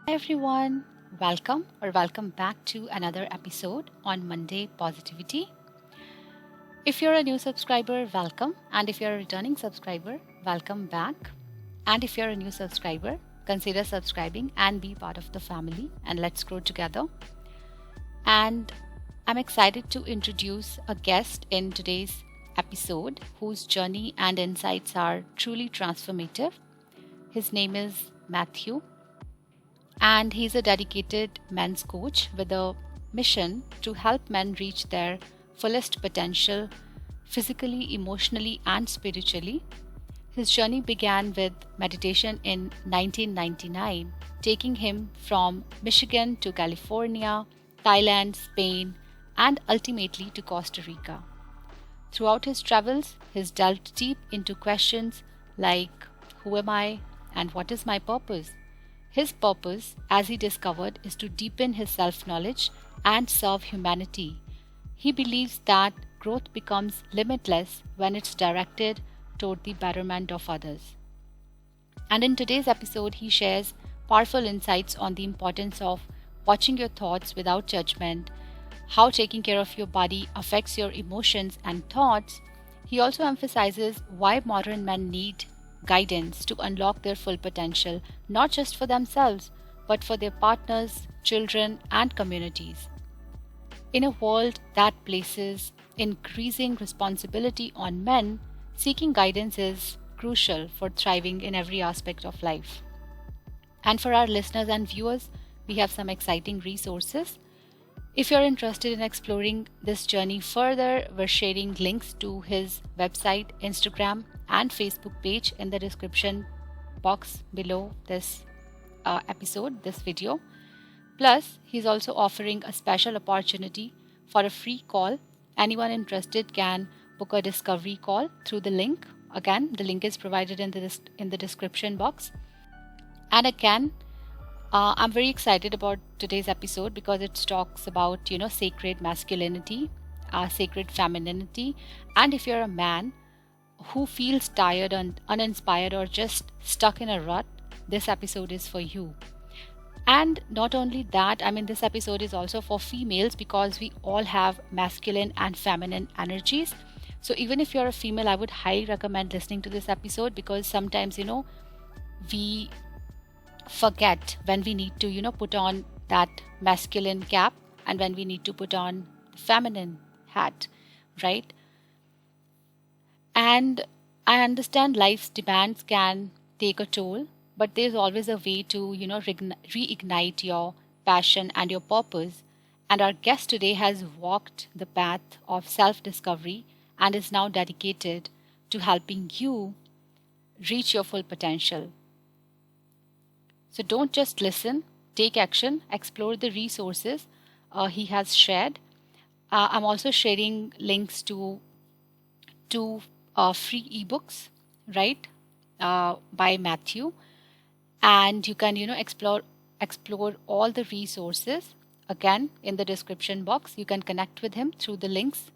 Hi everyone, welcome back to another episode on Monday Positivity. If you're a new subscriber, welcome, and if you're a returning subscriber, welcome back. And if you're a new subscriber, consider subscribing and be part of the family, and let's grow together. And I'm excited to introduce a guest in today's episode whose journey and insights are truly transformative. His name is Matthew, and he's a dedicated men's coach with a mission to help men reach their fullest potential physically, emotionally, and spiritually. His journey began with meditation in 1999, taking him from Michigan to California, Thailand, Spain, and ultimately to Costa Rica. Throughout his travels, he's delved deep into questions like who am I and what is my purpose? His purpose, as he discovered, is to deepen his self knowledge and serve humanity. He believes that growth becomes limitless when it's directed toward the betterment of others. And in today's episode, he shares powerful insights on the importance of watching your thoughts without judgment, how taking care of your body affects your emotions and thoughts. He also emphasizes why modern men need guidance to unlock their full potential, not just for themselves, but for their partners, children, and communities. In a world that places increasing responsibility on men, seeking guidance is crucial for thriving in every aspect of life. And for our listeners and viewers, we have some exciting resources. If you're interested in exploring this journey further, we're sharing links to his website, Instagram, and Facebook page in the description box below this episode, this video. Plus, he's also offering a special opportunity for a free call. Anyone interested can book a discovery call through the link. Again, the link is provided in the description box. And again, I'm very excited about today's episode because it talks about sacred masculinity, sacred femininity, and if you're a man who feels tired and uninspired or just stuck in a rut, this episode is for you. And not only that, I mean, this episode is also for females because we all have masculine and feminine energies. So even if you're a female, I would highly recommend listening to this episode because sometimes, we forget when we need to, put on that masculine cap and when we need to put on the feminine hat, right? And I understand life's demands can take a toll, but there's always a way to, reignite your passion and your purpose. And our guest today has walked the path of self discovery and is now dedicated to helping you reach your full potential. So don't just listen, take action, explore the resources he has shared. I'm also sharing links to two free ebooks, right, by Matthew, and you can explore all the resources again in the description box. You can connect with him through the links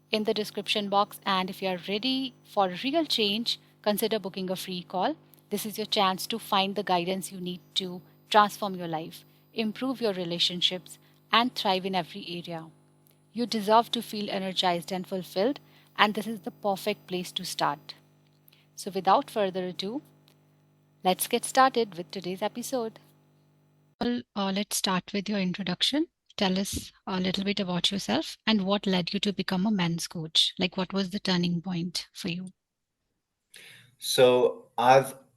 in the description box. And if you are ready for real change, consider booking a free call. This is your chance to find the guidance you need to transform your life, improve your relationships, and thrive in every area. You deserve to feel energized and fulfilled, and this is the perfect place to start. So, without further ado, let's get started with today's episode. Well, let's start with your introduction. Tell us a little bit about yourself and what led you to become a men's coach. Like, what was the turning point for you? So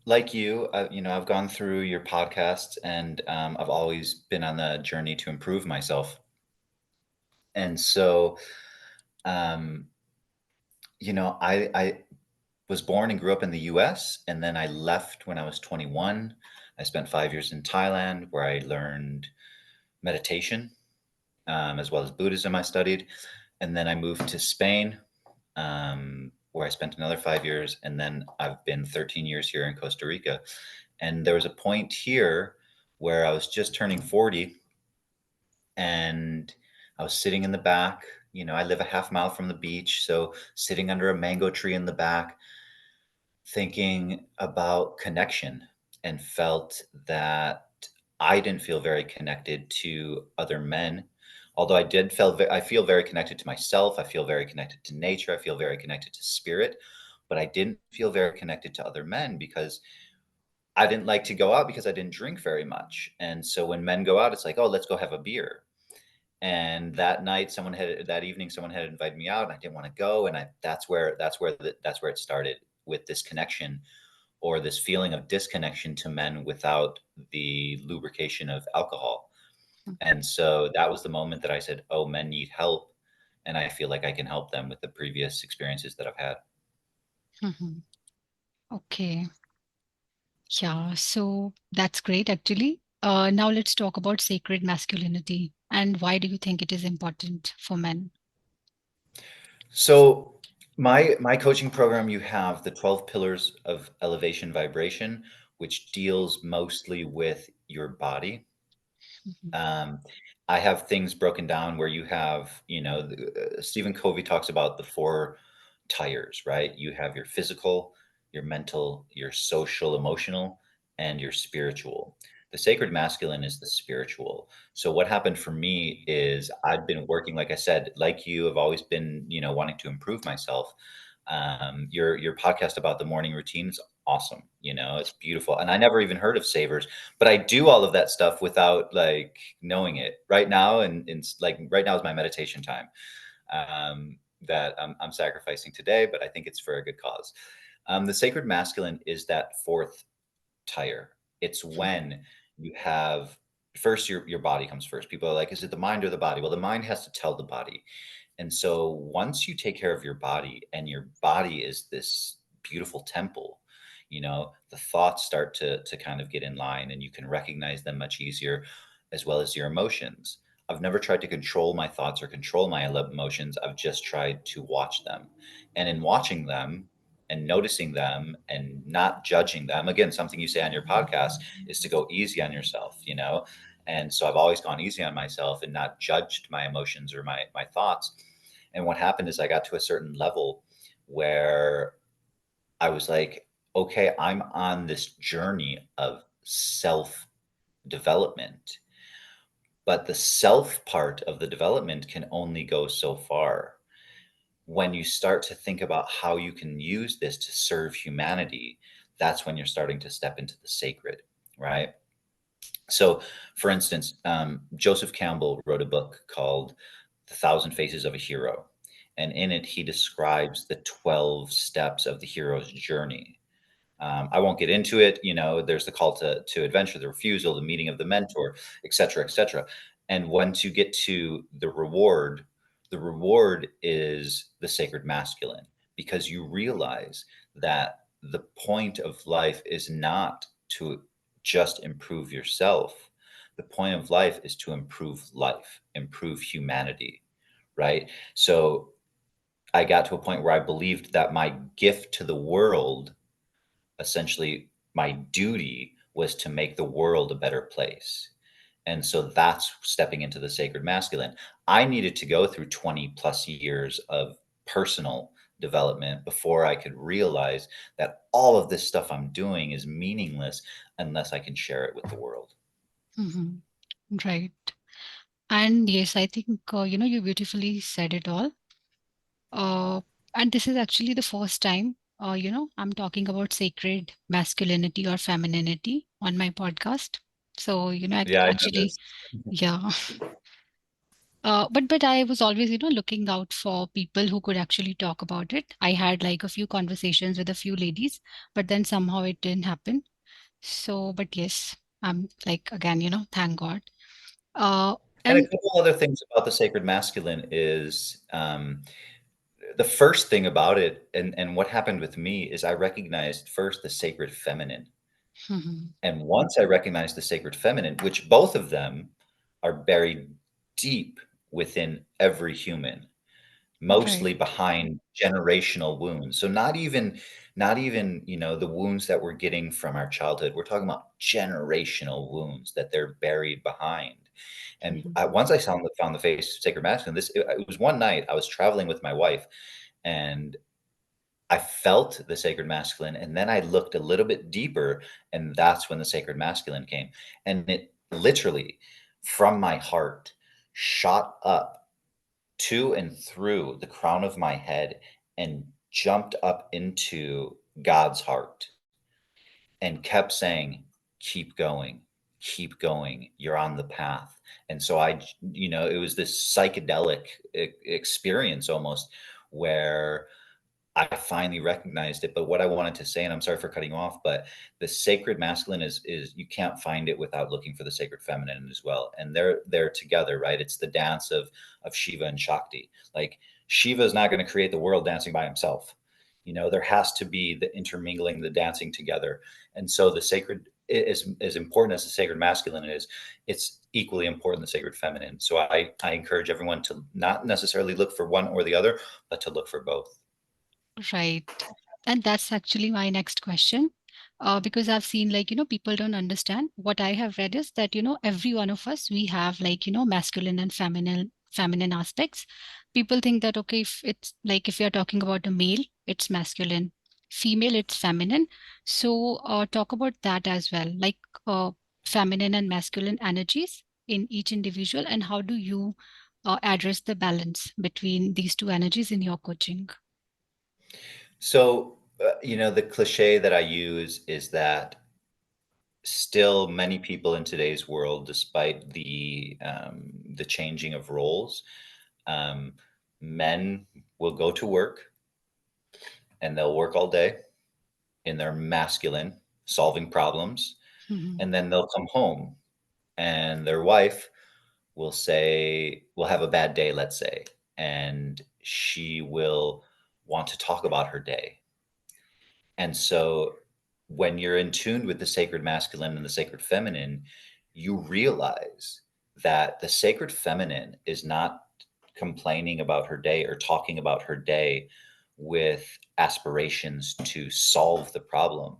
like you, I've gone through your podcast, and I've always been on the journey to improve myself. And so, um, I was born and grew up in the U.S., and then I left when I was 21. I spent 5 years in Thailand where I learned meditation, as well as Buddhism I studied. And then I moved to Spain, where I spent another 5 years. And then I've been 13 years here in Costa Rica. And there was a point here where I was just turning 40, and I was sitting in the back. I live a half mile from the beach. So sitting under a mango tree in the back, thinking about connection, and felt that I didn't feel very connected to other men. Although I feel very connected to myself. I feel very connected to nature. I feel very connected to spirit, but I didn't feel very connected to other men because I didn't like to go out because I didn't drink very much. And so when men go out, it's like, oh, let's go have a beer. And that evening, someone had invited me out, and I didn't want to go. And that's where it started, with this connection, or this feeling of disconnection to men without the lubrication of alcohol. And so that was the moment that I said, oh, men need help. And I feel like I can help them with the previous experiences that I've had. Mhm. Okay. Yeah, so that's great actually. Now let's talk about sacred masculinity and why do you think it is important for men? So my coaching program, you have the 12 pillars of elevation vibration, which deals mostly with your body. Mhm. Um, I have things broken down where you have, Stephen Covey talks about the four tires, right? You have your physical, your mental, your social, emotional, and your spiritual. The sacred masculine is the spiritual. So what happened for me is I've been working, like I said, like you, have always been, wanting to improve myself. Your podcast about the morning routine is awesome. It's beautiful. And I never even heard of savers, but I do all of that stuff without like knowing it right now. And like right now is my meditation time, that I'm sacrificing today, but I think it's for a good cause. The sacred masculine is that fourth tire. It's when you have first your body comes first. People are like, is it the mind or the body? Well, the mind has to tell the body. And so once you take care of your body, and your body is this beautiful temple, the thoughts start to kind of get in line, and you can recognize them much easier, as well as your emotions. I've never tried to control my thoughts or control my emotions. I've just tried to watch them. And in watching them and noticing them and not judging them, again, something you say on your podcast is to go easy on yourself, And so I've always gone easy on myself and not judged my emotions or my thoughts. And what happened is I got to a certain level where I was like, okay, I'm on this journey of self development, but the self part of the development can only go so far. When you start to think about how you can use this to serve humanity, that's when you're starting to step into the sacred, right? So, for instance, Joseph Campbell wrote a book called The Thousand Faces of a Hero. And in it, he describes the 12 steps of the hero's journey. I won't get into it. There's the call to adventure, the refusal, the meeting of the mentor, et cetera, et cetera. And once you get to the reward is the sacred masculine, because you realize that the point of life is not to just improve yourself. The point of life is to improve life, improve humanity, right? So I got to a point where I believed that my gift to the world, essentially my duty, was to make the world a better place. And so that's stepping into the sacred masculine. I needed to go through 20 plus years of personal development before I could realize that all of this stuff I'm doing is meaningless unless I can share it with the world. Mhm. Right. And yes, I think, you beautifully said it all. Uh, and this is actually the first time, I'm talking about sacred masculinity or femininity on my podcast. So, Yeah, I actually, noticed. yeah. But I was always, looking out for people who could actually talk about it. I had like a few conversations with a few ladies, but then somehow it didn't happen. So, but yes, I'm like again, thank God. Uh, And a and couple other things about the sacred masculine is, the first thing about it, and what happened with me, is I recognized first the sacred feminine. Mhm. And once I recognized the sacred feminine, which both of them are buried deep within every human, Right. mostly behind generational wounds. So not even, the wounds that we're getting from our childhood. We're talking about generational wounds that they're buried behind. And Mhm. once I found the face sacred masculine, it was one night I was traveling with my wife, and I felt the sacred masculine, and then I looked a little bit deeper, and that's when the sacred masculine came. And literally from my heart shot up to and through the crown of my head and jumped up into God's heart and kept saying, keep going, you're on the path. And so it was this psychedelic experience almost, where I finally recognized it. But what I wanted to say, and I'm sorry for cutting you off, but the sacred masculine is you can't find it without looking for the sacred feminine as well. And they're together, right? It's the dance of Shiva and Shakti. Like, Shiva is not going to create the world dancing by himself. There has to be the intermingling, the dancing together. And so the sacred is as important as the sacred masculine is. It's equally important, the sacred feminine. So I encourage everyone to not necessarily look for one or the other, but to look for both. Right. And that's actually my next question. Because I've seen, like, people don't understand. What I have read is that, every one of us, we have, like, masculine and feminine aspects. People think that, okay, if it's like, if you're talking about a male, it's masculine, female, it's feminine. So talk about that as well, like feminine and masculine energies in each individual, and how do you address the balance between these two energies in your coaching? So, the cliche that I use is that still many people in today's world, despite the changing of roles, um, men will go to work and they'll work all day in their masculine, solving problems, Mhm. and then they'll come home and their wife will have a bad day, let's say, and she will want to talk about her day. And so when you're in tune with the sacred masculine and the sacred feminine, you realize that the sacred feminine is not complaining about her day or talking about her day with aspirations to solve the problem.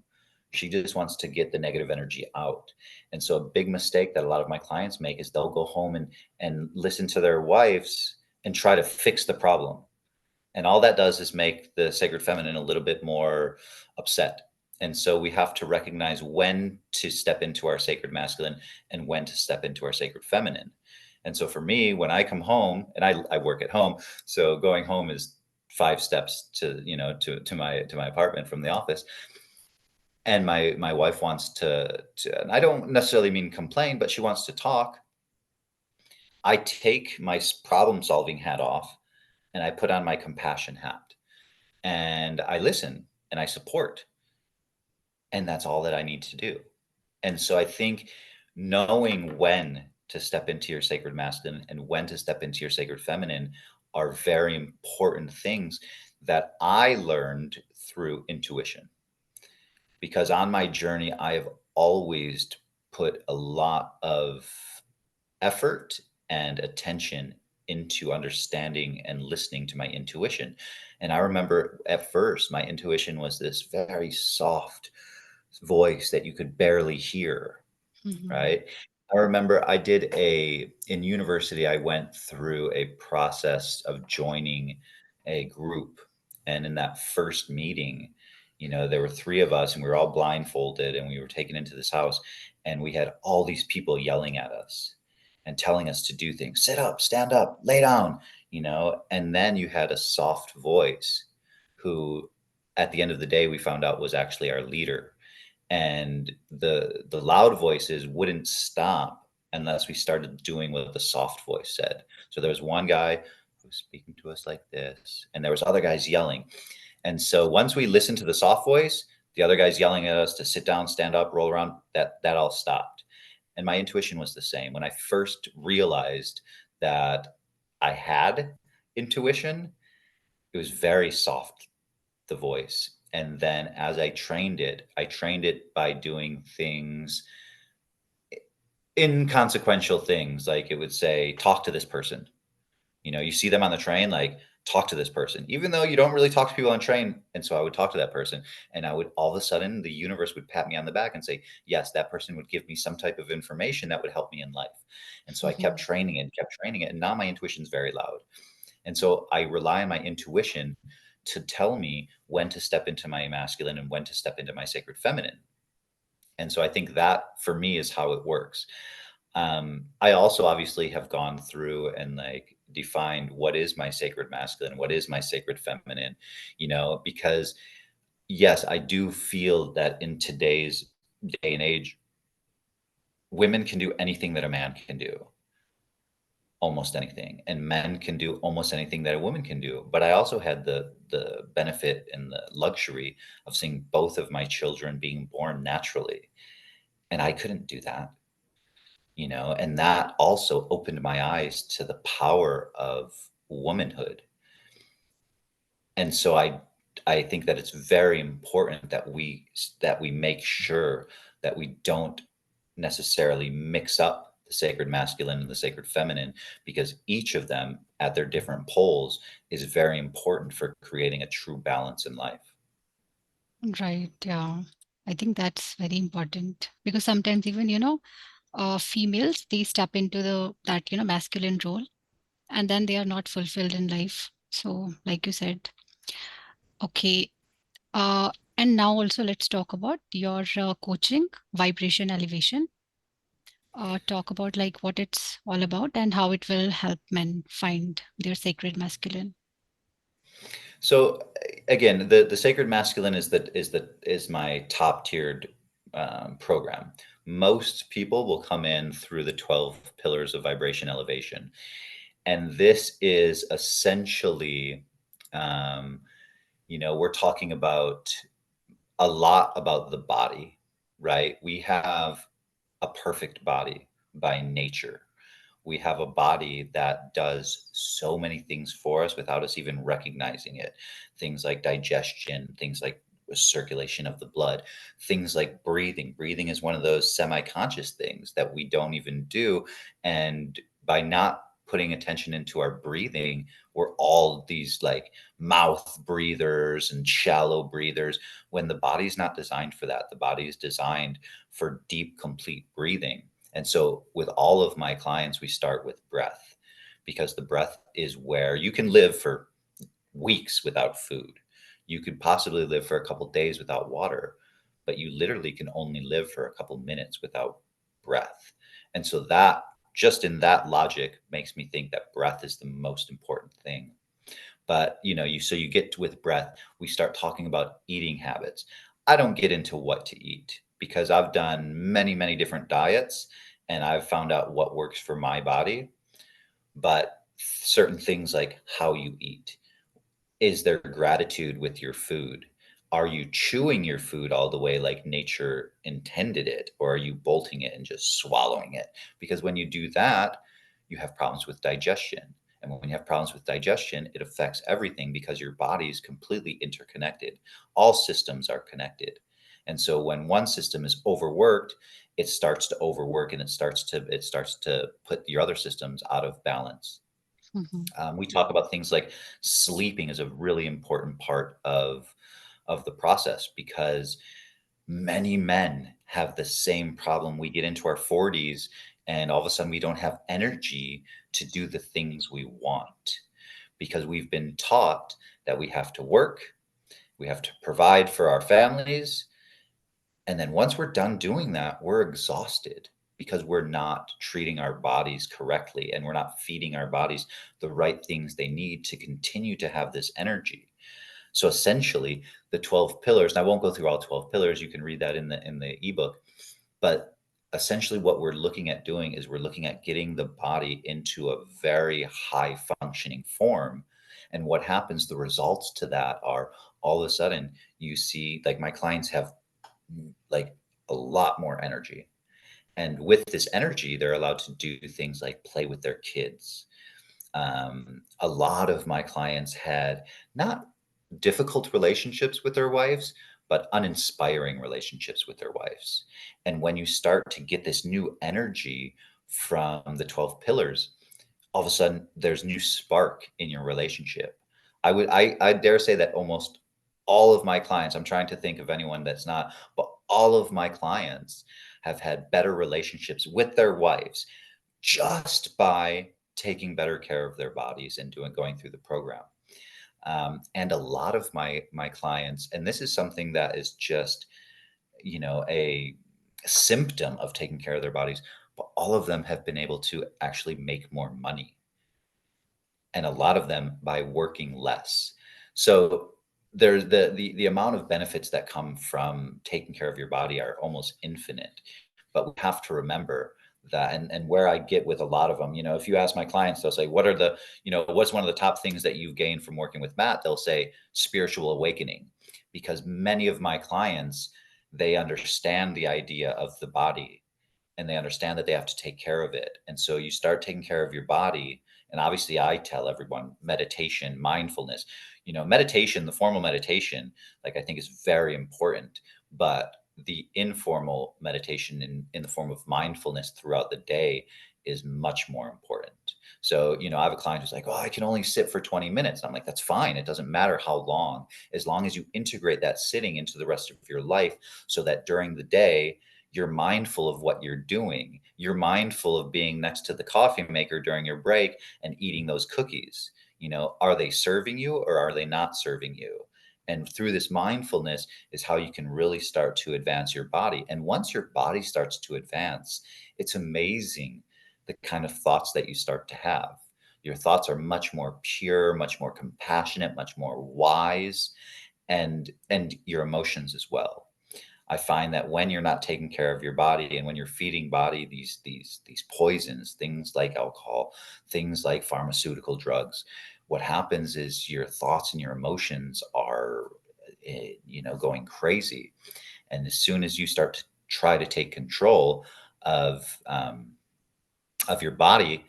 She just wants to get the negative energy out. And so a big mistake that a lot of my clients make is they'll go home and listen to their wives and try to fix the problem, and all that does is make the sacred feminine a little bit more upset. And so we have to recognize when to step into our sacred masculine and when to step into our sacred feminine. And so for me, when I come home, and I work at home, so going home is 5 steps to my apartment from the office. And my wife wants to, and I don't necessarily mean complain, but she wants to talk. I take my problem solving hat off and I put on my compassion hat, and I listen and I support. And that's all that I need to do. And so I think knowing when to step into your sacred masculine and when to step into your sacred feminine are very important things that I learned through intuition. Because on my journey, I have always put a lot of effort and attention into understanding and listening to my intuition. And I remember at first, my intuition was this very soft voice that you could barely hear, Mhm. right? I remember in university, I went through a process of joining a group. And in that first meeting, there were three of us and we were all blindfolded and we were taken into this house and we had all these people yelling at us and telling us to do things, sit up, stand up, lay down, and then you had a soft voice who, at the end of the day, we found out was actually our leader, and the loud voices wouldn't stop unless we started doing what the soft voice said. So there was one guy who was speaking to us like this, and there was other guys yelling. And so once we listened to the soft voice, the other guys yelling at us to sit down, stand up, roll around, that all stopped. And my intuition was the same. When I first realized that I had intuition, it was very soft, the voice. And then as I trained it by doing things, inconsequential things, like it would say, talk to this person. You see them on the train, like, talk to this person, even though you don't really talk to people on train. And so I would talk to that person, and I would, all of a sudden, the universe would pat me on the back and say, yes, that person would give me some type of information that would help me in life. And so I Mhm. kept training it. And now my intuition is very loud. And so I rely on my intuition to tell me when to step into my masculine and when to step into my sacred feminine. And so I think that for me is how it works. I also obviously have gone through and like defined what is my sacred masculine, what is my sacred feminine, because yes, I do feel that in today's day and age, women can do anything that a man can do, almost anything, and men can do almost anything that a woman can do. But I also had the benefit and the luxury of seeing both of my children being born naturally, and I couldn't do that, and that also opened my eyes to the power of womanhood. And so I think that it's very important that we make sure that we don't necessarily mix up the sacred masculine and the sacred feminine, because each of them at their different poles is very important for creating a true balance in life. Right. Yeah. I think that's very important because sometimes even, females, they step into that, masculine role and then they are not fulfilled in life. So, like you said, okay. Uh, and now also let's talk about your coaching, vibration elevation. Talk about like what it's all about and how it will help men find their sacred masculine. So again, the sacred masculine is my top tiered program. Most people will come in through the 12 pillars of vibration elevation, and this is essentially, um, we're talking about a lot about the body, right? We have a perfect body by nature. We have a body that does so many things for us without us even recognizing it. Things like digestion, things like circulation of the blood, things like breathing. Breathing is one of those semi-conscious things that we don't even do. And by not putting attention into our breathing, we're all these like mouth breathers and shallow breathers when the body's not designed for that. The body is designed for deep, complete breathing. And so, with all of my clients, we start with breath because the breath is where you can live for weeks without food. You could possibly live for a couple days without water, but you literally can only live for a couple minutes without breath. And so, that just in that logic makes me think that breath is the most important thing. But, you get with breath, we start talking about eating habits. I don't get into what to eat because I've done many, many different diets and I've found out what works for my body. But certain things like how you eat, is there gratitude with your food? Are you chewing your food all the way like nature intended it, or are you bolting it and just swallowing it? Because when you do that, you have problems with digestion. And when you have problems with digestion, it affects everything because your body is completely interconnected. All systems are connected. And so when one system is overworked, it starts to overwork and it starts to put your other systems out of balance. Mhm. We talk about things like sleeping is a really important part of the process because many men have the same problem. We get into our 40s and all of a sudden we don't have energy to do the things we want because we've been taught that we have to work, we have to provide for our families, and then once we're done doing that, we're exhausted because we're not treating our bodies correctly and we're not feeding our bodies the right things they need to continue to have this energy. So essentially, the 12 pillars, and I won't go through all 12 pillars, you can read that in the ebook, but essentially what we're looking at doing is we're looking at getting the body into a very high functioning form. And what happens, the results to that are all of a sudden you see like my clients have like a lot more energy. And with this energy, they're allowed to do things like play with their kids. A lot of my clients had not difficult relationships with their wives, but uninspiring relationships with their wives. And when you start to get this new energy from the 12 pillars, all of a sudden there's new spark in your relationship. I dare say that almost all of my clients, I'm trying to think of anyone that's not, but all of my clients have had better relationships with their wives just by taking better care of their bodies and going through the program. And a lot of my clients, and this is something that is just a symptom of taking care of their bodies, but all of them have been able to actually make more money, and a lot of them by working less. So there's the amount of benefits that come from taking care of your body are almost infinite. But we have to remember that, and where I get with a lot of them, if you ask my clients, they'll say, what are the, what's one of the top things that you've gained from working with Matt? They'll say spiritual awakening, because many of my clients, they understand the idea of the body, and they understand that they have to take care of it. And so you start taking care of your body. And obviously, I tell everyone meditation, mindfulness, meditation, the formal meditation, like, I think is very important. But the informal meditation in the form of mindfulness throughout the day is much more important. So, I have a client who's like, oh, I can only sit for 20 minutes. I'm like, that's fine. It doesn't matter how long, as long as you integrate that sitting into the rest of your life, so that during the day, you're mindful of what you're doing. You're mindful of being next to the coffee maker during your break and eating those cookies. Are they serving you or are they not serving you? And through this mindfulness is how you can really start to advance your body. And once your body starts to advance, it's amazing the kind of thoughts that you start to have. Your thoughts are much more pure, much more compassionate, much more wise, and your emotions as well. I find that when you're not taking care of your body, and when you're feeding body these poisons, things like alcohol, things like pharmaceutical drugs, what happens is your thoughts and your emotions are, going crazy. And as soon as you start to try to take control of your body,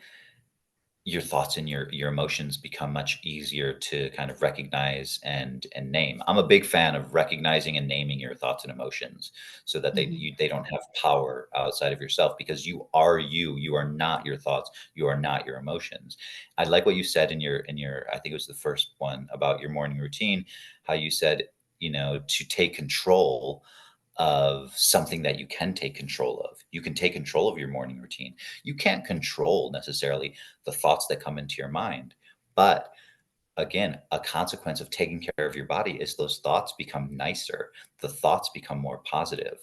your thoughts and your emotions become much easier to kind of recognize and name. I'm a big fan of recognizing and naming your thoughts and emotions, so that Mhm. they don't have power outside of yourself, because you are not your thoughts, you are not your emotions. I like what you said in your, I think it was the first one, about your morning routine, how you said, to take control of something that you can take control of. You can take control of your morning routine. You can't control necessarily the thoughts that come into your mind. But again, a consequence of taking care of your body is those thoughts become nicer. The thoughts become more positive.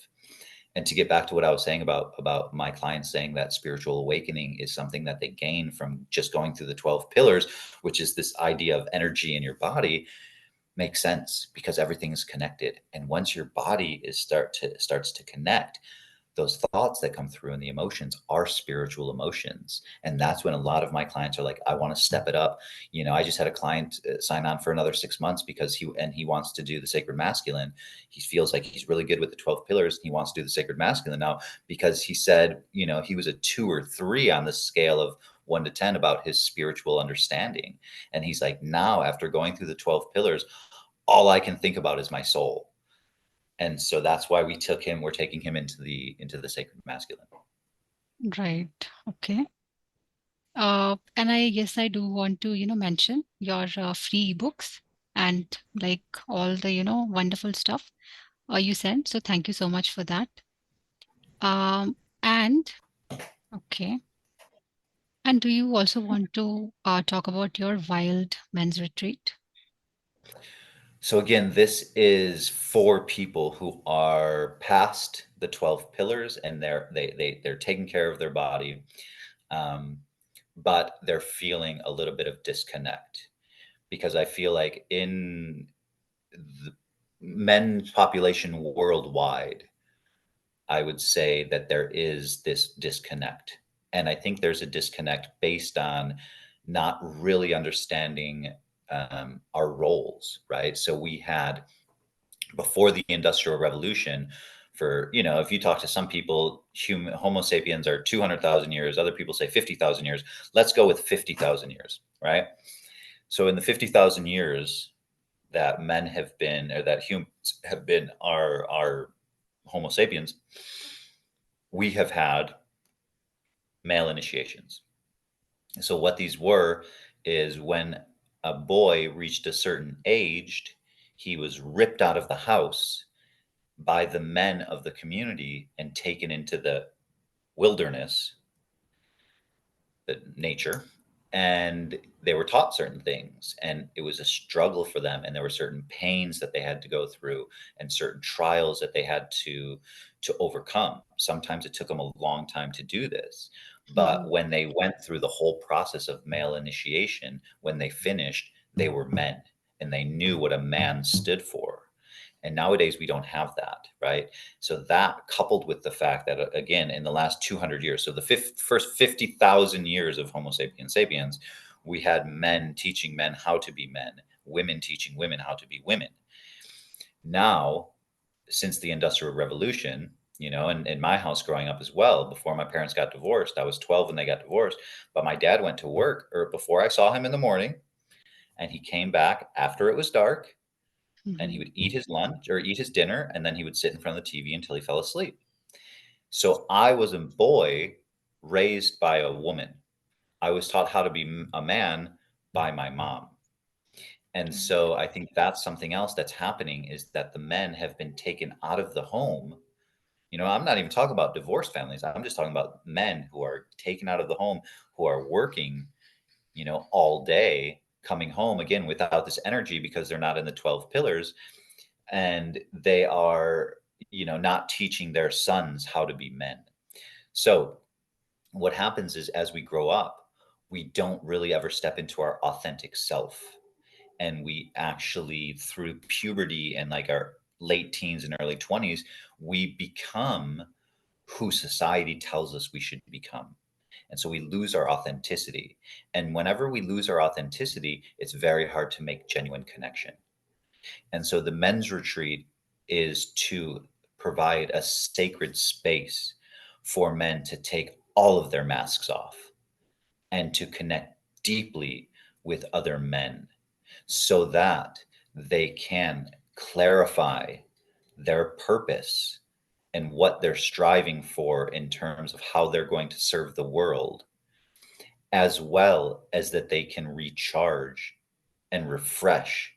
And to get back to what I was saying about my clients saying that spiritual awakening is something that they gain from just going through the 12 pillars, which is this idea of energy in your body, makes sense, because everything is connected. And once your body starts to connect, those thoughts that come through and the emotions are spiritual emotions. And that's when a lot of my clients are like, I want to step it up. I just had a client sign on for another 6 months, because he wants to do the sacred masculine. He feels like he's really good with the 12 pillars, and he wants to do the sacred masculine now, because he said, he was a 2 or 3 on the scale of 1 to 10 about his spiritual understanding. And he's like, now after going through the 12 pillars, all I can think about is my soul. And so that's why we're taking him into the sacred masculine. Right. Okay. And I yes, I do want to, mention your free ebooks and like all the, wonderful stuff you sent. So thank you so much for that. And okay. And do you also want to talk about your Wild men's retreat? So again, this is for people who are past the 12 pillars, and they're taking care of their body, um, but they're feeling a little bit of disconnect, because I feel like in the men's population worldwide, I would say that there is this disconnect. And I think there's a disconnect based on not really understanding our roles, right? So we had, before the Industrial Revolution, for, if you talk to some people, Homo sapiens are 200,000 years, other people say 50,000 years. Let's go with 50,000 years, right? So in the 50,000 years that men have been, or that humans have been our Homo sapiens, we have had male initiations. So what these were is, when a boy reached a certain age, he was ripped out of the house by the men of the community and taken into the wilderness, the nature, and they were taught certain things, and it was a struggle for them, and there were certain pains that they had to go through and certain trials that they had to overcome. Sometimes it took them a long time to do this, but Mhm. when they went through the whole process of male initiation, when they finished, they were men, and they knew what a man stood for. And nowadays we don't have that, right? So that, coupled with the fact that, again, in the last 200 years, so the first 50,000 years of Homo sapiens sapiens, we had men teaching men how to be men, women teaching women how to be women. Now, since the Industrial Revolution, and in my house growing up as well, before my parents got divorced, I was 12 when they got divorced, but my dad went to work, or before I saw him in the morning, and he came back after it was dark, and he Mhm. would eat his lunch or eat his dinner, and then he would sit in front of the TV until he fell asleep. So I was a boy raised by a woman. I was taught how to be a man by my mom. And Right. so I think that's something else that's happening, is that the men have been taken out of the home. I'm not even talking about divorced families. I'm just talking about men who are taken out of the home, who are working, all day, coming home again without this energy because they're not in the 12 pillars, and they are, not teaching their sons how to be men. So what happens is, as we grow up, we don't really ever step into our authentic self. And we actually, through puberty and like our late teens and early 20s, we become who society tells us we should become. And so we lose our authenticity. And whenever we lose our authenticity, it's very hard to make genuine connection. And so the men's retreat is to provide a sacred space for men to take all of their masks off and to connect deeply with other men, so that they can clarify their purpose and what they're striving for in terms of how they're going to serve the world, as well as that they can recharge and refresh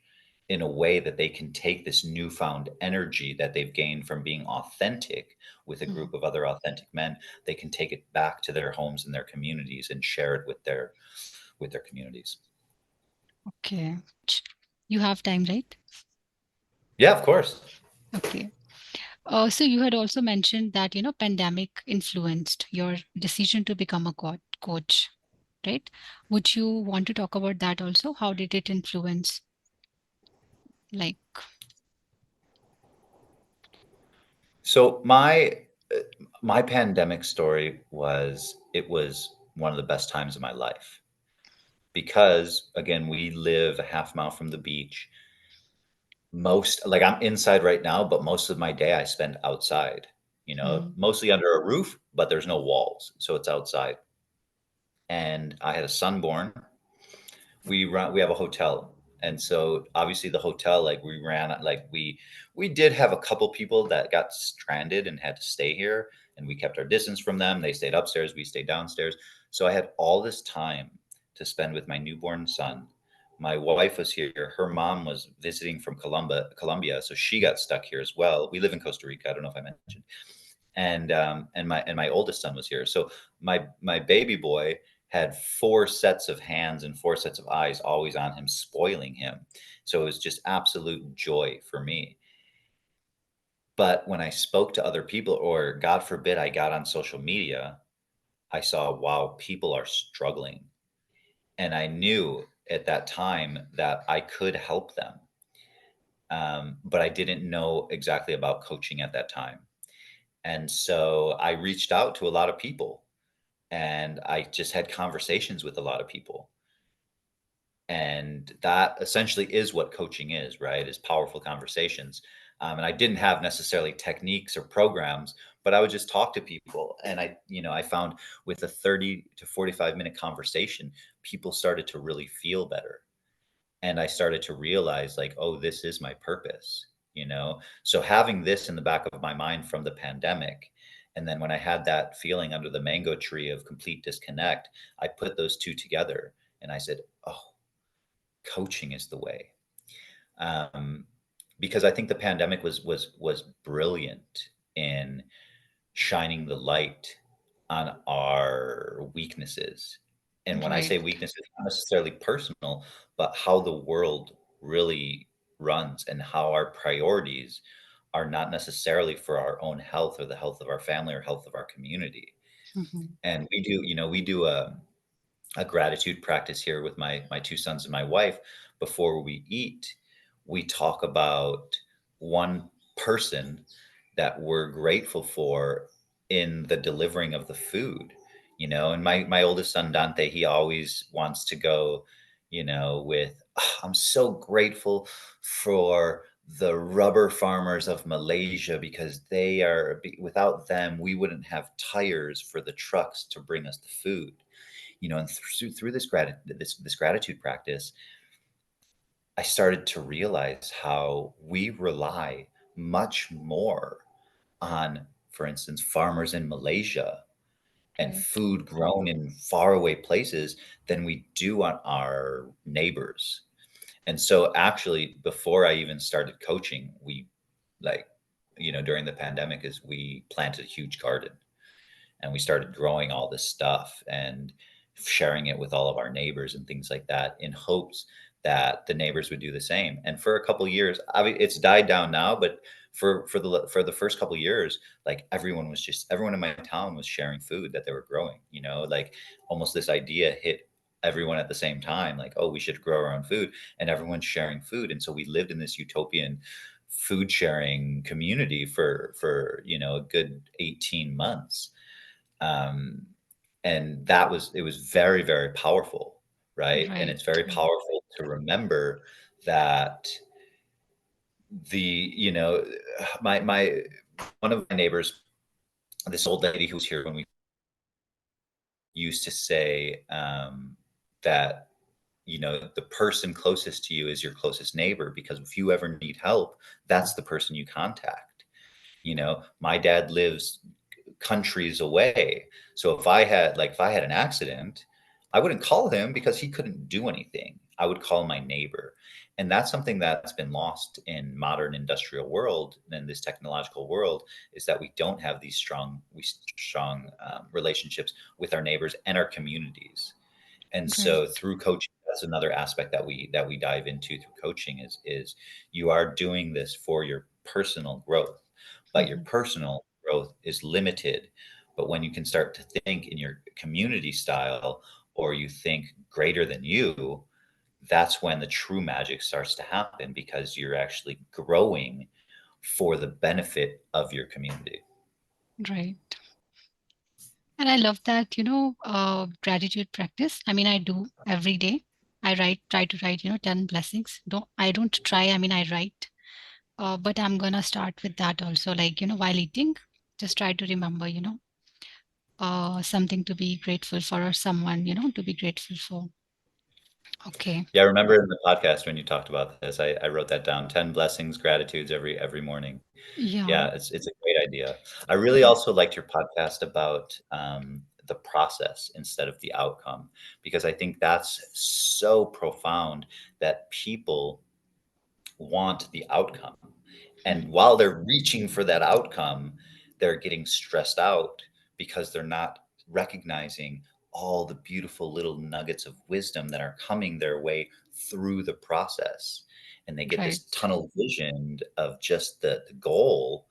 in a way that they can take this newfound energy that they've gained from being authentic with a Mhm. group of other authentic men. They can take it back to their homes and their communities and share it with their communities. Okay. You have time, right? Yeah, of course. Okay. So you had also mentioned that, pandemic influenced your decision to become a coach, right? Would you want to talk about that also? How did it influence, like, So my pandemic story was, it was one of the best times of my life, because again, we live a half mile from the beach. Most, like, I'm inside right now, but most of my day I spend outside, mm, mostly under a roof, but there's no walls, so it's outside. And I had a son born. We have a hotel, and so obviously the hotel, like, we did have a couple people that got stranded and had to stay here, and we kept our distance from them. They stayed upstairs, we stayed downstairs. So I had all this time to spend with my newborn son. My wife was here, her mom was visiting from Colombia, so she got stuck here as well. We live in Costa Rica, I don't know if I mentioned. And my oldest son was here. So my baby boy had four sets of hands and four sets of eyes always on him, spoiling him. So it was just absolute joy for me. But when I spoke to other people, or God forbid, I got on social media, I saw, wow, people are struggling. And I knew at that time that I could help them. But I didn't know exactly about coaching at that time. And so I reached out to a lot of people, and I just had conversations with a lot of people. And that essentially is what coaching is, right? Is powerful conversations. And I didn't have necessarily techniques or programs, but I would just talk to people. And I found, with a 30 to 45-minute conversation, people started to really feel better. And I started to realize, like, oh, this is my purpose. So having this in the back of my mind from the pandemic, and then when I had that feeling under the mango tree of complete disconnect, I put those two together, and I said, oh, coaching is the way. um, because I think the pandemic was brilliant in shining the light on our weaknesses, And when I Right. say weakness, it's not necessarily personal, but how the world really runs and how our priorities are not necessarily for our own health or the health of our family or health of our community. Hmm. And we do a gratitude practice here with my two sons and my wife. Before we eat, we talk about one person that we're grateful for in the delivering of the food, and my oldest son Dante, he always wants to go, with, "Oh, I'm so grateful for the rubber farmers of Malaysia because without them we wouldn't have tires for the trucks to bring us the food." And through this gratitude practice, I started to realize how we rely much more on, for instance, farmers in Malaysia and Right. food grown in faraway places than we do on our neighbors. And so actually, before I even started coaching, we like, during the pandemic, is we planted a huge garden and we started growing all this stuff and sharing it with all of our neighbors and things like that, in hopes that the neighbors would do the same. And for a couple of years, I mean, it's died down now, but for the first couple of years, like everyone in my town was sharing food that they were growing. Like almost this idea hit everyone at the same time, like, oh, we should grow our own food, and everyone's sharing food. And so we lived in this utopian food sharing community for a good 18 months. um, and it was very, very powerful, right? And Right. it's very powerful to remember that the you know my one of my neighbors, this old lady who was here when we used to say, that the person closest to you is your closest neighbor, because if you ever need help, that's the person you contact. My dad lives countries away. So if I had an accident, I wouldn't call him because he couldn't do anything. I would call my neighbor. And that's something that's been lost in modern industrial world and this technological world, is that we don't have these strong relationships with our neighbors and our communities. And so Right. through coaching, that's another aspect that we dive into through coaching, is you are doing this for your personal growth, but your Hmm. personal growth is limited. But when you can start to think in your community style, or you think greater than you, that's when the true magic starts to happen, because you're actually growing for the benefit of your community. Right. And I love that, gratitude practice. I mean, I do every day. Try to write, 10 blessings. I don't try, I mean, I write. But I'm gonna start with that also, like, while eating, just try to remember, something to be grateful for, or someone, to be grateful for. Okay. Yeah, I remember in the podcast when you talked about this, I wrote that down: 10 blessings, gratitudes every morning. Yeah. Yeah, it's a great idea. I really also liked your podcast about the process instead of the outcome, because I think that's so profound, that people want the outcome. And Mhm. while they're reaching for that outcome, they're getting stressed out because they're not recognizing all the beautiful little nuggets of wisdom that are coming their way through the process. And they get this Right. tunnel vision of just the goal,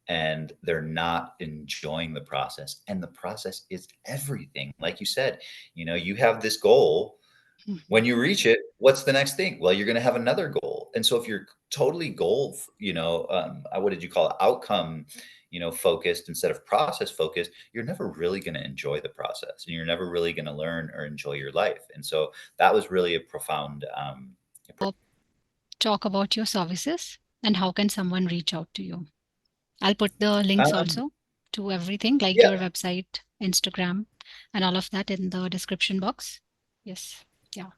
and they're not enjoying the process. And the process is everything. Like you said, you have this goal. Mhm. When you reach it, what's the next thing? Well, you're going to have another goal. And so if you're totally what did you call it? Outcome, focused instead of process focused, you're never really going to enjoy the process, and you're never really going to learn or enjoy your life. And so that was really a profound. Talk about your services and how can someone reach out to you. I'll put the links Um, also to everything, like yeah, your website, Instagram, and all of that in the description box. Yes. Yeah.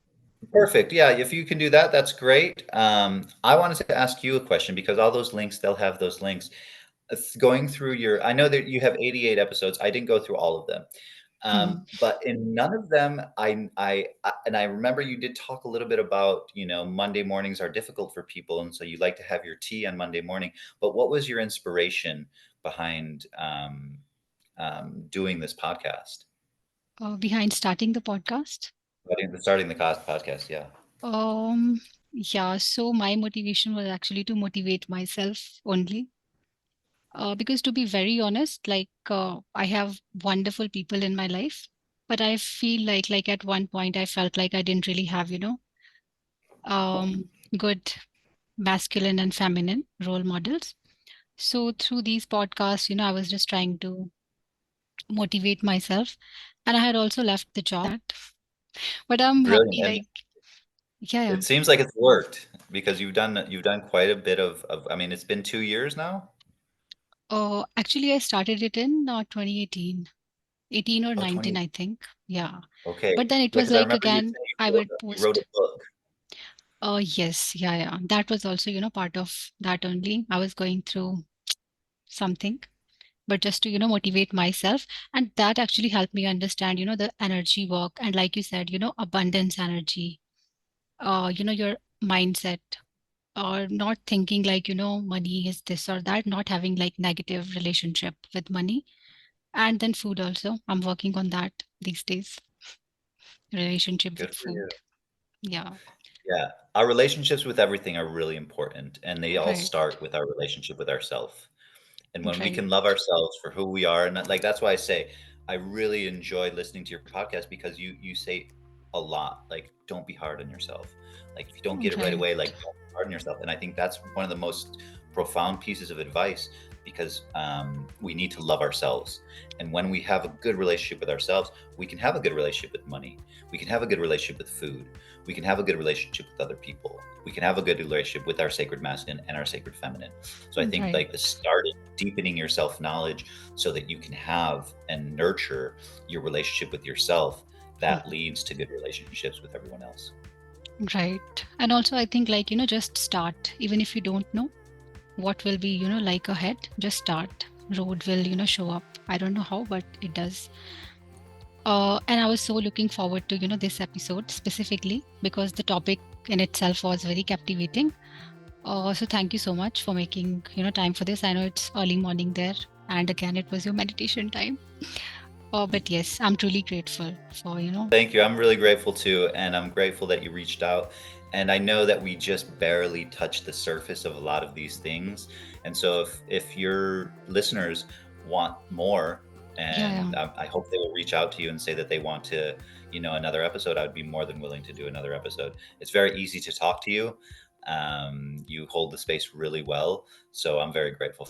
perfect. Yeah, if you can do that, that's great. I wanted to ask you a question, because all those links, they'll have those links. Going through I know that you have 88 episodes. I didn't go through all of them. Mhm. But in none of them, and I remember you did talk a little bit about, Monday mornings are difficult for people, and so you like to have your tea on Monday morning. But what was your inspiration behind doing this podcast? Behind starting the podcast? Starting the cost podcast, yeah. Um, yeah, so my motivation was actually to motivate myself only. Because to be very honest, I have wonderful people in my life, but I feel like at one point I felt like I didn't really have, good masculine and feminine role models. So through these podcasts, I was just trying to motivate myself, and I had also left the job that, but I'm Brilliant. happy. And Yeah, yeah. it seems like it's worked because you've done quite a bit of I mean, it's been 2 years now. Actually, I started it in 2018, 18 or Oh, 19, 20. I think. Yeah. Okay. But then it Yeah, was because I like remember you again, saying I would you wrote post. a book. Yes, yeah, yeah. That was also, part of that only. I was going through something, but just to, motivate myself. And that actually helped me understand, the energy work. And like you said, abundance energy, your mindset, or not thinking like, money is this or that, not having like negative relationship with money. And then food also. I'm working on that these days, relationship Good with for you. food. Yeah, Yeah. Our relationships with everything are really important, and they all right, start with our relationship with ourselves. And when we right, can love ourselves for who we are, and like that's why I say I really enjoy listening to your podcast because you say a lot. Like, don't be hard on yourself. Like, if you don't get it right right, away, like, don't be hard on yourself. And I think that's one of the most profound pieces of advice because we need to love ourselves. And when we have a good relationship with ourselves, we can have a good relationship with money. We can have a good relationship with food. We can have a good relationship with other people. We can have a good relationship with our sacred masculine and our sacred feminine. So I think like the right, start is deepening your self-knowledge so that you can have and nurture your relationship with yourself that mhm, leads to good relationships with everyone else. right. And also, I think like, just start, even if you don't know what will be, like ahead, just start. Road will, show up. I don't know how, but it does. And I was so looking forward to, this episode specifically because the topic in itself was very captivating. So thank you so much for making, time for this. I know it's early morning there, and again, it was your meditation time. But yes, I'm truly grateful for, Thank you. I'm really grateful too. And I'm grateful that you reached out. And I know that we just barely touched the surface of a lot of these things. And so if your listeners want more, yeah, yeah, and I hope they will reach out to you and say that they want to, another episode, I would be more than willing to do another episode. It's very easy to talk to you. You hold the space really well. So I'm very grateful